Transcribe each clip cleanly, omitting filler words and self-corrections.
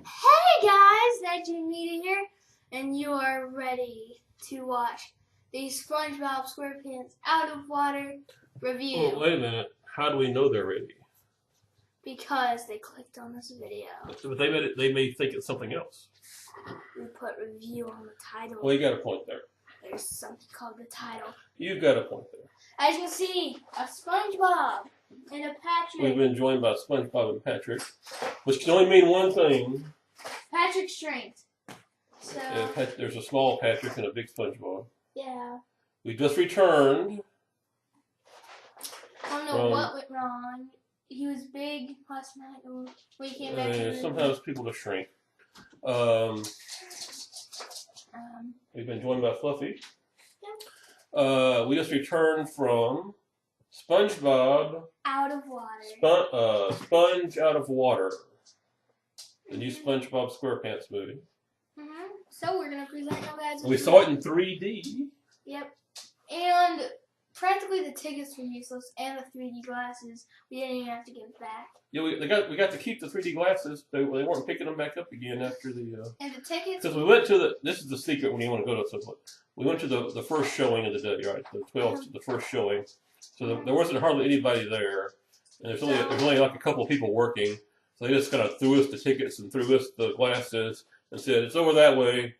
Hey guys, Nitromedia here, and you are ready to watch the SpongeBob SquarePants Out of Water review. Oh, wait a minute. How do we know they're ready? Because they clicked on this video. But they may think it's something else. We put review on the title. Well, you got a point there. There's something called the title. You got a point there. As you can see, a SpongeBob and a Patrick. We've been joined by SpongeBob and Patrick, which can only mean one thing. Patrick's strength. So Yeah, there's a small Patrick and a big SpongeBob. yeah. We just returned. I don't know what went wrong. He was big last night when he came back. Sometimes people just shrink. We've been joined by Fluffy. Yep. We just returned from SpongeBob Out of Water. Sponge Out of Water. The new SpongeBob SquarePants movie. So we're going to present you guys. We saw it in 3D. Yep. And practically the tickets were useless, and the 3D glasses we didn't even have to give back. Yeah, we got to keep the 3D glasses. They weren't picking them back up again after the. And the tickets. Because we went to this is the secret when you want to go to something. We went to the first showing of the day, right? The 12th, the first showing. So there wasn't hardly anybody there, and there's only like a couple of people working. So they just kind of threw us the tickets and threw us the glasses and said it's over that way.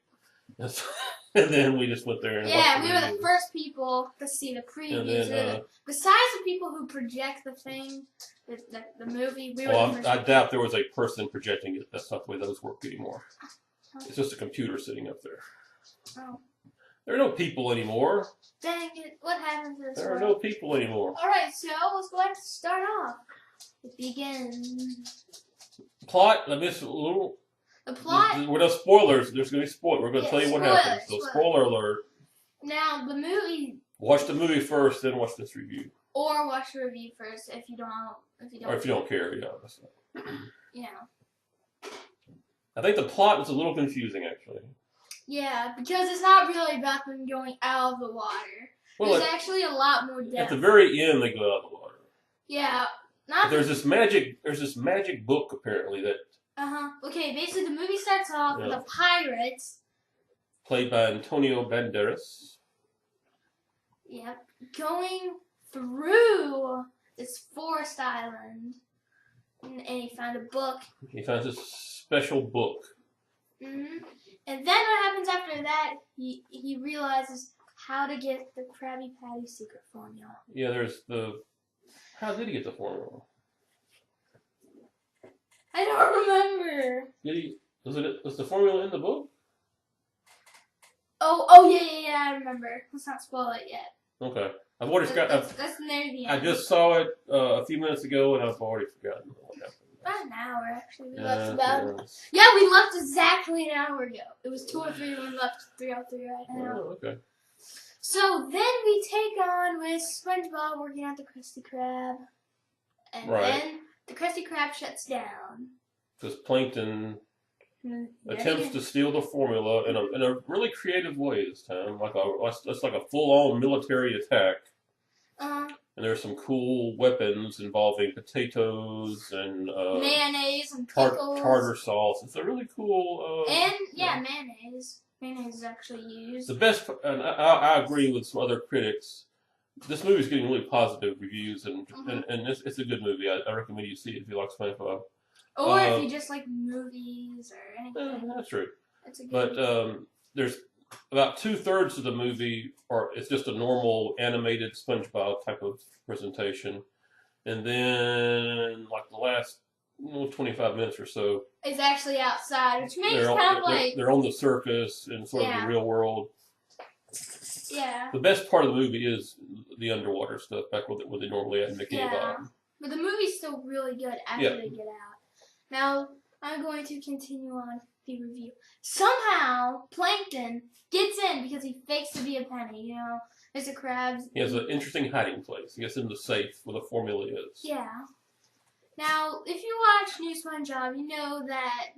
And then we just went there and yeah, we were the first people to see the previews. Besides the people who project the thing, the movie, we were the first. I doubt there was a person projecting it. That's not the way those work anymore. It's just a computer sitting up there. Oh. There are no people anymore. Dang it, what happened to this There are no people anymore. Alright, so let's go ahead and start off. It begins. Plot, I missed a little. The plot. We're not spoilers. There's going to be spoilers. We're going to tell you what happens. So spoiler alert. Now the movie. Watch the movie first, then watch this review. Or watch the review first if you don't. Or if you don't care, yeah. Yeah. I think the plot is a little confusing, actually. Yeah, because it's not really about them going out of the water. Well, there's actually a lot more depth. At the very end, they go out of the water. Yeah. There's this magic book apparently that. Okay, basically the movie starts off with a pirate. Played by Antonio Banderas. Yep. Going through this forest island. And he found a book. He finds a special book. And then what happens after that, he realizes how to get the Krabby Patty secret formula. Yeah, there's the... How did he get the formula? I don't remember. Did he? Was the formula in the book? Oh yeah, I remember. Let's not spoil it yet. Okay. I've already forgotten. That's near the end. I just saw it a few minutes ago, and I've already forgotten what happened. About an hour, actually. We left we left exactly an hour ago. It was 2:03 when we left 3:03 right now. Oh, okay. So then we take on with SpongeBob working at the Krusty Krab. And then the Krusty Krab shuts down. Because Plankton attempts to steal the formula in a really creative way this time. It's like a full-on military attack. And there's some cool weapons involving potatoes and mayonnaise and pickles. Tartar sauce. It's a really cool. Mayonnaise. Mayonnaise is actually used. The best, and I agree with some other critics. This movie's getting really positive reviews, and it's a good movie. I recommend you see it if you like SpongeBob. Or if you just like movies or anything. That's true. It's a good there's about 2/3 of the movie, or it's just a normal animated SpongeBob type of presentation, and then like the last 25 minutes or so, it's actually outside, which makes kind of like they're on the circus in sort of the real world. Yeah. The best part of the movie is the underwater stuff, back where they normally had Mickey and Bob. But the movie's still really good after they get out. Now, I'm going to continue on the review. Somehow, Plankton gets in because he fakes to be a penny, you know. Mr. Krabs. He has an interesting hiding place. He gets in the safe where the formula is. Yeah. Now, if you watch New SpongeBob, you know that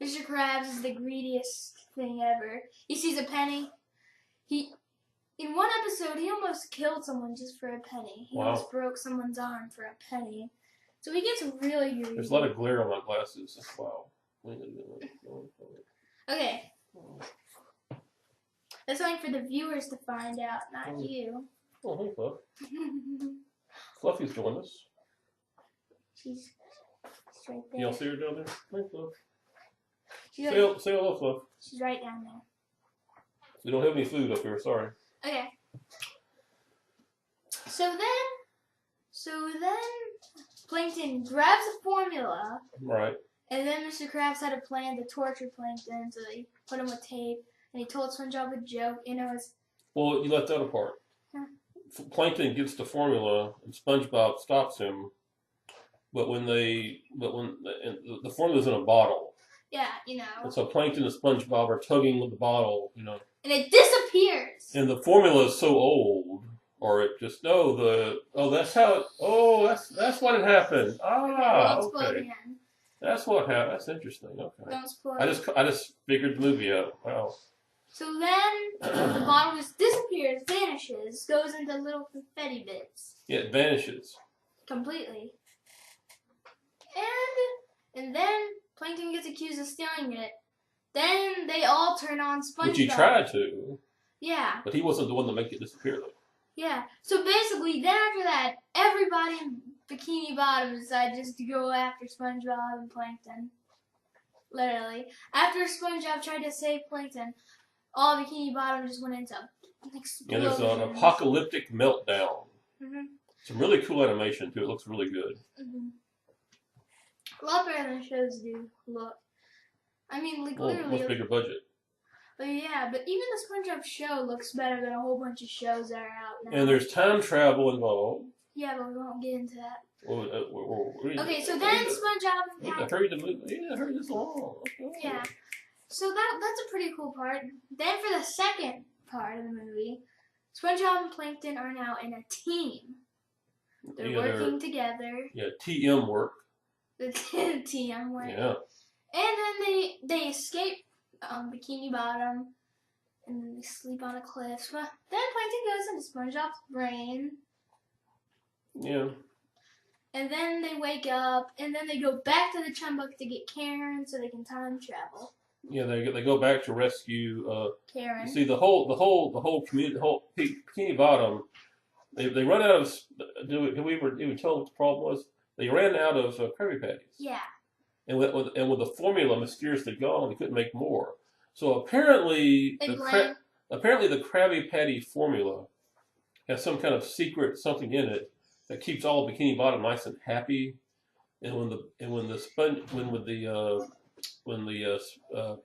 Mr. Krabs is the greediest thing ever. He sees a penny. In one episode, he almost killed someone just for a penny. He almost broke someone's arm for a penny. So he gets really greedy. There's a lot of glare on my glasses. Wow. Okay. That's something for the viewers to find out, not you. Oh, hey, Fluff. Fluffy's joining us. She's right there. Y'all see her down there? Hey, Fluff. She's Say hello, Fluff. She's right down there. We don't have any food up here, sorry. Okay. So then, Plankton grabs a formula. Right. And then Mr. Krabs had a plan to torture Plankton, so they put him with tape, and he told SpongeBob a joke, and it was... Well, you left that apart. Huh? Plankton gets the formula, and SpongeBob stops him. But when the formula's in a bottle. Yeah, you know. And so Plankton and SpongeBob are tugging with the bottle, you know. And it disappears. And the formula is so old, or it just that's what had happened. Okay. That's what happened. That's interesting. Okay. Don't spoil. I just figured the movie out. Wow. So then the bottle just disappears, vanishes, goes into little confetti bits. Yeah, it vanishes. Completely. And then Plankton gets accused of stealing it. Then they all turn on SpongeBob. Which he tried to. Yeah. But he wasn't the one to make it disappear, though. Yeah. So basically, then after that, everybody in Bikini Bottom decided just to go after SpongeBob and Plankton. Literally. After SpongeBob tried to save Plankton, all Bikini Bottom just went into explosions. Yeah, there's an apocalyptic meltdown. Mm-hmm. Some really cool animation, too. It looks really good. Mm-hmm. A lot better than shows do look. I mean, like, literally. Much bigger budget. But yeah, but even the SpongeBob show looks better than a whole bunch of shows that are out now. And there's time travel involved. Yeah, but we won't get into that. Well, Okay, so then SpongeBob and hurry the movie. Yeah, hurry this along. Okay. Yeah. So that's a pretty cool part. Then for the second part of the movie, SpongeBob and Plankton are now in a team. They're working together. Yeah, TM work. The TM work. Yeah. And then they escape Bikini Bottom, and then they sleep on a cliff. But then Plankton goes into SpongeBob's brain. Yeah. And then they wake up, and then they go back to the Chumbuck to get Karen so they can time travel. Yeah, they go back to rescue Karen. You see the whole community, the whole Bikini Bottom. They run out of. Can we even tell what the problem was? They ran out of Krabby Patties. Yeah. And with the formula mysteriously gone, they couldn't make more. So apparently the Krabby Patty formula has some kind of secret something in it that keeps all Bikini Bottom nice and happy. And when the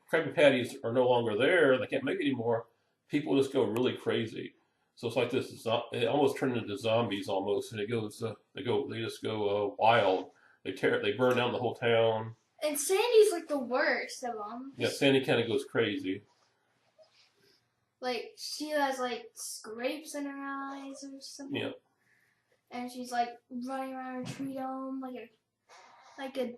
Krabby Patties are no longer there, they can't make it anymore. People just go really crazy. So it's like this. It almost turned into zombies almost, and they just go wild. They burn down the whole town. And Sandy's like the worst of them. Yeah, Sandy kind of goes crazy. Like she has like scrapes in her eyes or something. Yeah. And she's like running around her tree dome like a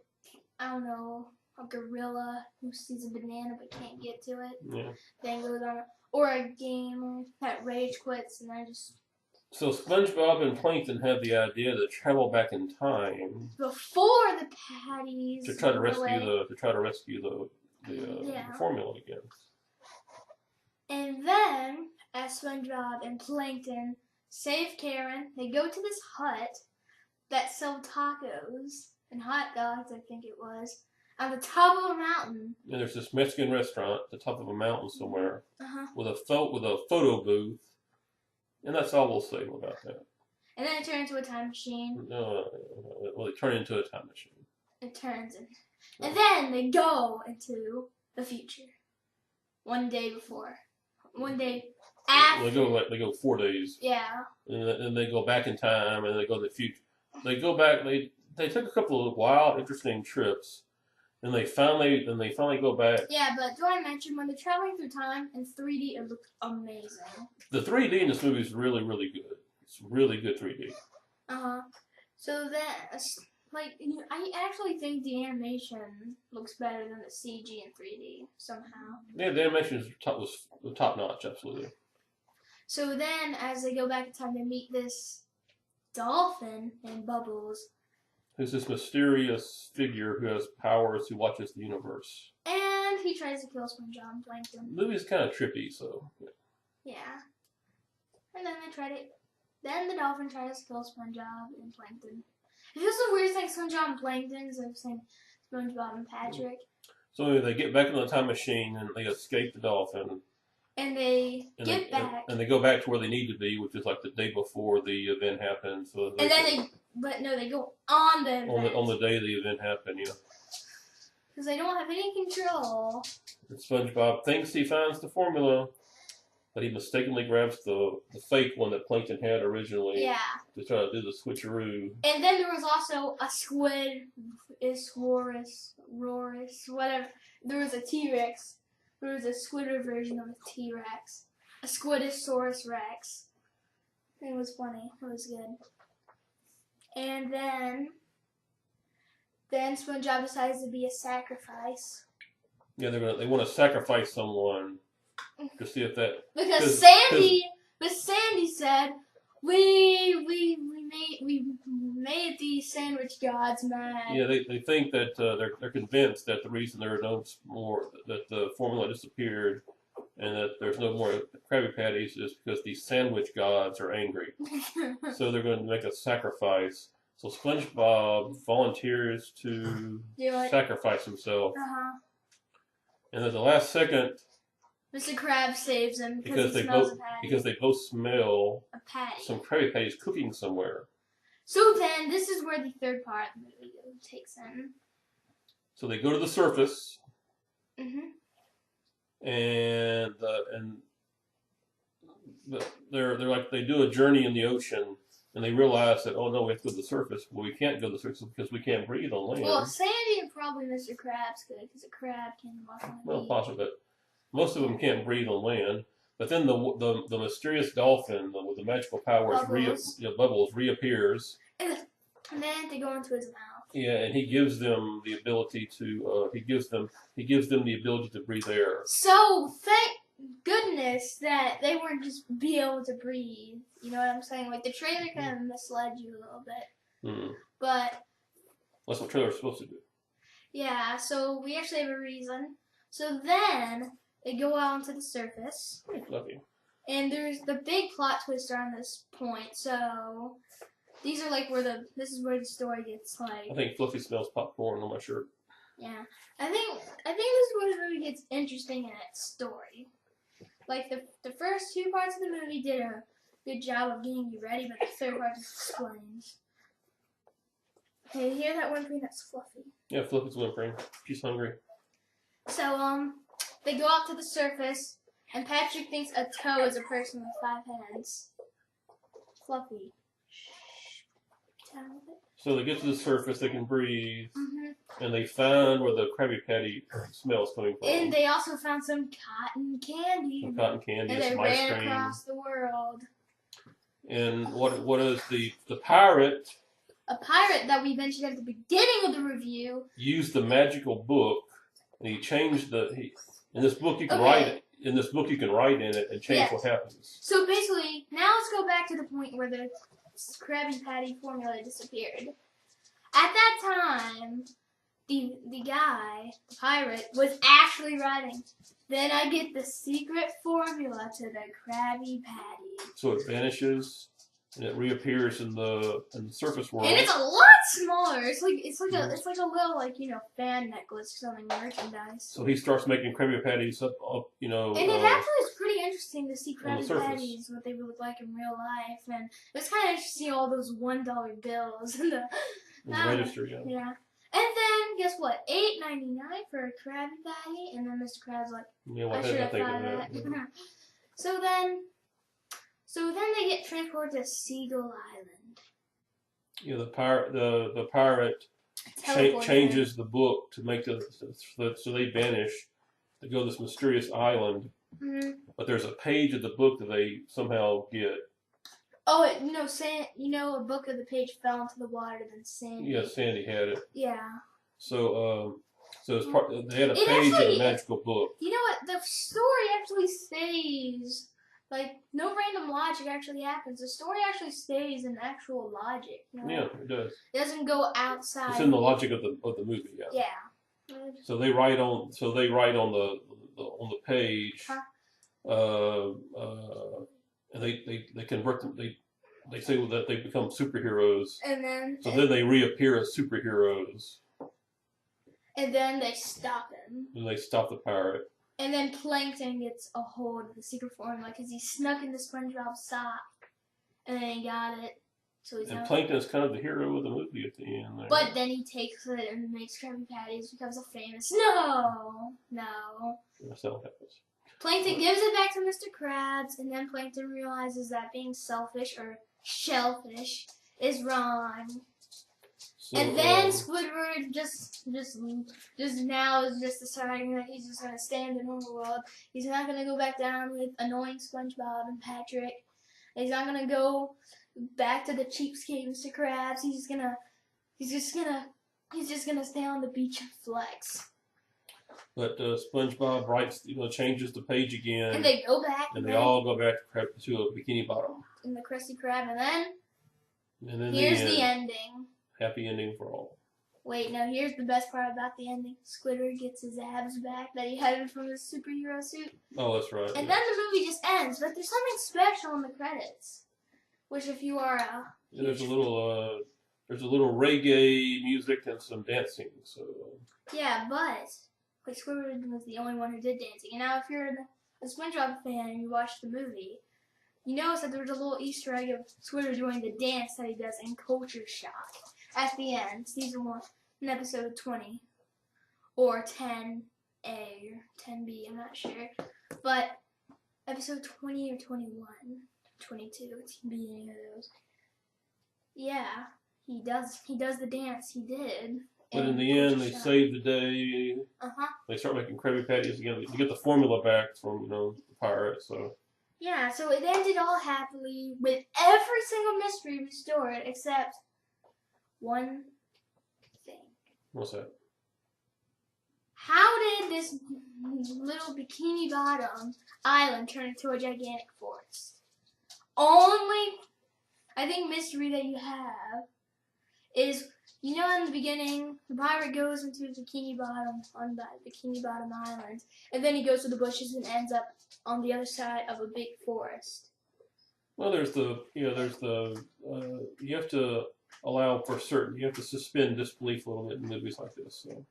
I don't know, a gorilla who sees a banana but can't get to it. Yeah. Then goes on or a gamer that rage quits and then just. So SpongeBob and Plankton have the idea to travel back in time before the patties to try to rescue the formula again. And then, as SpongeBob and Plankton save Karen, they go to this hut that sells tacos and hot dogs, I think it was, on the top of a mountain. And there's this Mexican restaurant at the top of a mountain somewhere with a photo booth. And that's all we'll say about that. And then it turns into a time machine. Well, it turned into a time machine. It turns in. And then they go into the future. One day before. One day after. They go 4 days. Yeah. And then they go back in time and they go to the future. They go back, they took a couple of wild, interesting trips. And they finally go back. Yeah, but do I mention when they're traveling through time in 3D, it looked amazing. The 3D in this movie is really, really good. It's really good 3D. So that, like, I actually think the animation looks better than the CG in 3D somehow. Yeah, the animation was top notch, absolutely. So then, as they go back in time, they meet this dolphin named Bubbles. who's this mysterious figure who has powers, who watches the universe. And he tries to kill SpongeBob and Plankton. The movie's kind of trippy, so. Yeah. And then then the dolphin tries to kill SpongeBob and Plankton. It feels so weird saying SpongeBob and Plankton instead of saying SpongeBob and Patrick. So anyway, they get back in the time machine and they escape the dolphin. And they get back. And they go back to where they need to be, which is like the day before the event happened. So they they go on the event. On the day the event happened, yeah. Because they don't have any control. And SpongeBob thinks he finds the formula, but he mistakenly grabs the fake one that Plankton had originally. Yeah. To try to do the switcheroo. And then there was also a squid, Rorus, whatever. There was a T-Rex. There was a squidder version of a T-Rex. A Squidosaurus Rex. It was funny. It was good. And then SpongeBob decides to be a sacrifice. Yeah, they want to sacrifice someone to see if that. Because Sandy said we made these sandwich gods mad. Yeah, they think that they're convinced that the reason there are no more, that the formula disappeared and that there's no more Krabby Patties is because these sandwich gods are angry. So they're going to make a sacrifice. So SpongeBob volunteers to sacrifice himself. And at the last second, Mr. Krabs saves him because he smells a patty. Because they both smell a patty. Some Krabby Patties cooking somewhere. So then, this is where the third part of the movie takes in. So they go to the surface, and they're like, they do a journey in the ocean, and they realize that, oh no, we have to go to the surface. Well, we can't go to the surface because we can't breathe on land. Well, Sandy and probably Mr. Krabs could, because a crab can walk on the beach. Well, possibly. Most of them can't breathe on land. But then the mysterious dolphin with the magical powers, Bubbles, reappears. And then they go into his mouth. Yeah, and he gives them the ability to he gives them the ability to breathe air. So thank goodness that they weren't just be able to breathe. You know what I'm saying? Like the trailer kind of misled you a little bit. But that's what trailers are supposed to do. Yeah, so we actually have a reason. So then they go out onto the surface. Love you. And there's the big plot twist around this point. So these are like this is where the story gets like. I think Fluffy smells popcorn on my shirt. Yeah, I think this is where the movie gets interesting in its story. Like the first two parts of the movie did a good job of getting you ready, but the third part just explains. Hey, you hear that whimpering? That's Fluffy. Yeah, Fluffy's whimpering. She's hungry. So they go out to the surface, and Patrick thinks a toe is a person with 5 heads. Fluffy. So they get to the surface, they can breathe, and they find where the Krabby Patty smell is coming from. And they also found some cotton candy. And they ran across the world. And what is the pirate? A pirate that we mentioned at the beginning of the review used the magical book, and he changed in this book you can write it. In this book you can write in it and change what happens. So basically, now let's go back to the point where the Krabby Patty formula disappeared. At that time, the guy, the pirate, was actually writing, then I get the secret formula to the Krabby Patty. So it vanishes and it reappears in the surface world. And it's a lot smaller. It's like a little fan necklace selling merchandise. So he starts making Krabby Patties up. And it actually is pretty interesting to see Krabby Patties, what they would look like in real life, and it was kind of interesting to see all those $1 bills in the register. Yeah. And then guess what? $8.99 for a Krabby Patty, and then Mr. Krabs like, I should have thought of that. Yeah. So then they get transported to Seagull Island. Yeah, the pirate changes the book to make so they vanish. They go to this mysterious island, but there's a page of the book that they somehow get. Oh, a book of the page fell into the water, then Sandy. Yeah, Sandy had it. Yeah. So it's they had a page of a magical book. You know what? The story actually stays Like, no random logic actually happens. The story actually stays in actual logic. You know? Yeah, it does. It doesn't go outside. It's in the logic of the movie. Yeah. Yeah. So they write on. So they write on the page. Huh? And they convert them. They say that they become superheroes. And then. So then they reappear as superheroes. And then they stop him. And they stop the pirate. And then Plankton gets a hold of the secret formula because he snuck into SpongeBob's sock, and then he got it. So he's and Plankton is kind of the hero of the movie at the end. There. But then he takes it and makes Krabby Patties, becomes a famous. No. That's how it happens. Plankton gives it back to Mr. Krabs, and then Plankton realizes that being selfish or shellfish is wrong. So, and then Squidward just now is just deciding that he's just gonna stay in the normal world. He's not gonna go back down with annoying SpongeBob and Patrick. He's not gonna go back to the cheapskate Mr. Krabs. He's just gonna stay on the beach and flex. But SpongeBob changes the page again. And they go back. And they all go back to a Bikini Bottom. In the Krusty Krab, and then here's the ending. Happy ending for all. Wait, no, here's the best part about the ending. Squidward gets his abs back that he had from his superhero suit. Oh, that's right. And then the movie just ends, but there's something special in the credits. Which, if you are there's a little reggae music and some dancing. So. Yeah, but like Squidward was the only one who did dancing. And now, if you're a SpongeBob fan and you watch the movie, you notice that there's a little Easter egg of Squidward doing the dance that he does in Culture Shock at the end, season 1, in episode 20, or 10A or 10B, I'm not sure, but episode 20 or 21, 22, it can be any of those. Yeah, he does the dance he did. But in the end, they save the day. They start making Krabby Patties again. You get the formula back from the pirate. So. Yeah, so it ended all happily with every single mystery restored except one thing. What's that? How did this little Bikini Bottom island turn into a gigantic forest? Only, I think, mystery that you have is, in the beginning, the pirate goes into Bikini Bottom on the Bikini Bottom Island, and then he goes to the bushes and ends up on the other side of a big forest. Well, you have to allow for certain. You have to suspend disbelief a little bit in movies like this. So.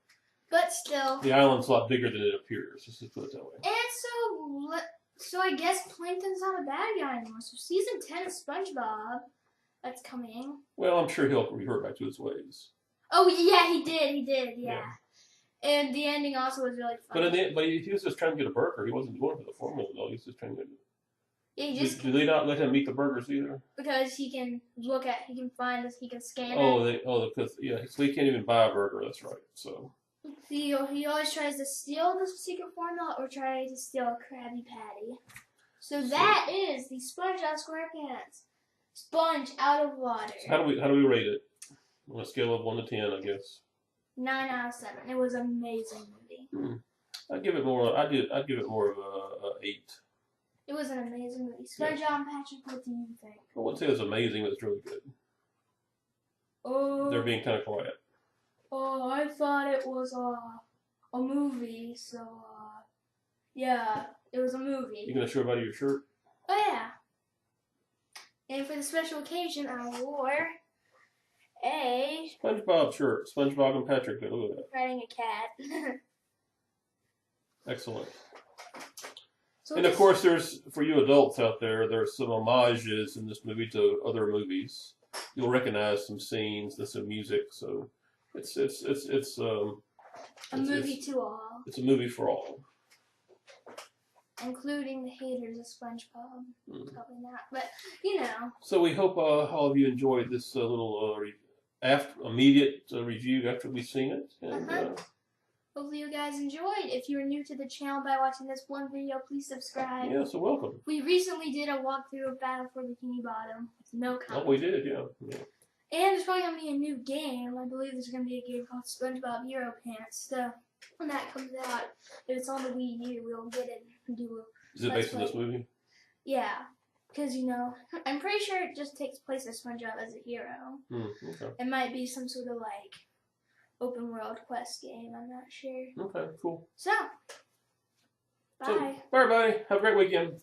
But still, the island's a lot bigger than it appears. Let's just put it that way. And so I guess Plankton's not a bad guy anymore. So season 10 of SpongeBob, that's coming. Well, I'm sure he'll revert back to his ways. Oh yeah, he did, yeah. And the ending also was really fun. But he was just trying to get a burger. He wasn't going for the formula though. He was just trying to. Yeah, do they not let him meet the burgers either? Because he can find this, he can scan it. So he can't even buy a burger. That's right. So. He always tries to steal the secret formula or try to steal a Krabby Patty. So that is the SpongeBob SquarePants Sponge Out of Water. So how do we rate it? On a scale of 1 to 10, I guess. 9 out of 7. It was an amazing movie. I'd give it more. I'd give it more of a 8. It was an amazing movie. SpongeBob and Patrick, what do you think? I wouldn't say it was amazing, but it's really good. Oh. They're being kind of quiet. Oh, I thought it was a movie. So yeah, it was a movie. You gonna show everybody your shirt? Oh yeah. And for the special occasion, I wore a SpongeBob shirt. SpongeBob and Patrick. Look at that. Riding a cat. Excellent. So and of course, for you adults out there's some homages in this movie to other movies. You'll recognize some scenes and some music. So it's a movie to all. It's a movie for all. Including the haters of SpongeBob. Probably not, but So we hope all of you enjoyed this little immediate review after we've seen it. And, hopefully you guys enjoyed. If you're new to the channel by watching this one video, please subscribe. Yeah, so welcome. We recently did a walkthrough of Battle for Bikini Bottom with no comment. Oh, we did, yeah. And there's probably going to be a new game. I believe there's going to be a game called SpongeBob Hero Pants. So when that comes out, if it's on the Wii U, we'll get it and do a Is it based on this movie? Yeah, because I'm pretty sure it just takes place as SpongeBob as a hero. Okay. It might be some sort of like open world quest game. I'm not sure. Okay, cool. So, bye. So, bye, everybody. Have a great weekend.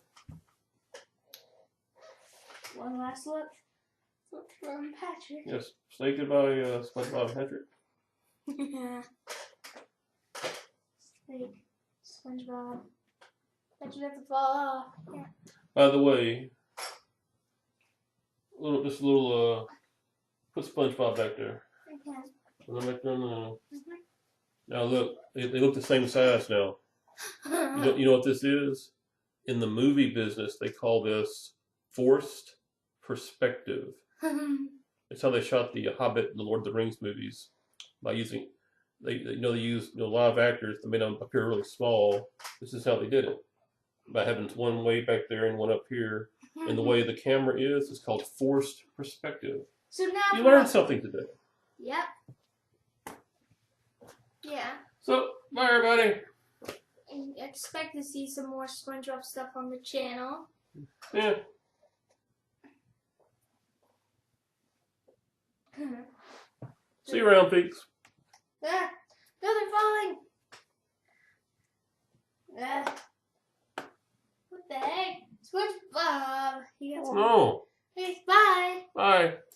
One last look from Patrick. Yes. Say goodbye, SpongeBob and Patrick. Like SpongeBob. Bet you have to fall off. Yeah. By the way, just a little, put SpongeBob back there. Okay. No. Now look, they look the same size now. You know what this is? In the movie business, they call this forced perspective. It's how they shot the Hobbit and the Lord of the Rings movies by using they use live actors that made them appear really small. This is how they did it by having one way back there and one up here. And the way the camera is called forced perspective. So now you learned something today. Yep. Yeah. So bye, everybody. And expect to see some more SpongeBob stuff on the channel. Yeah. See you around, peeps. Ah, no, they're falling. Ah. What the heck? SpongeBob. No.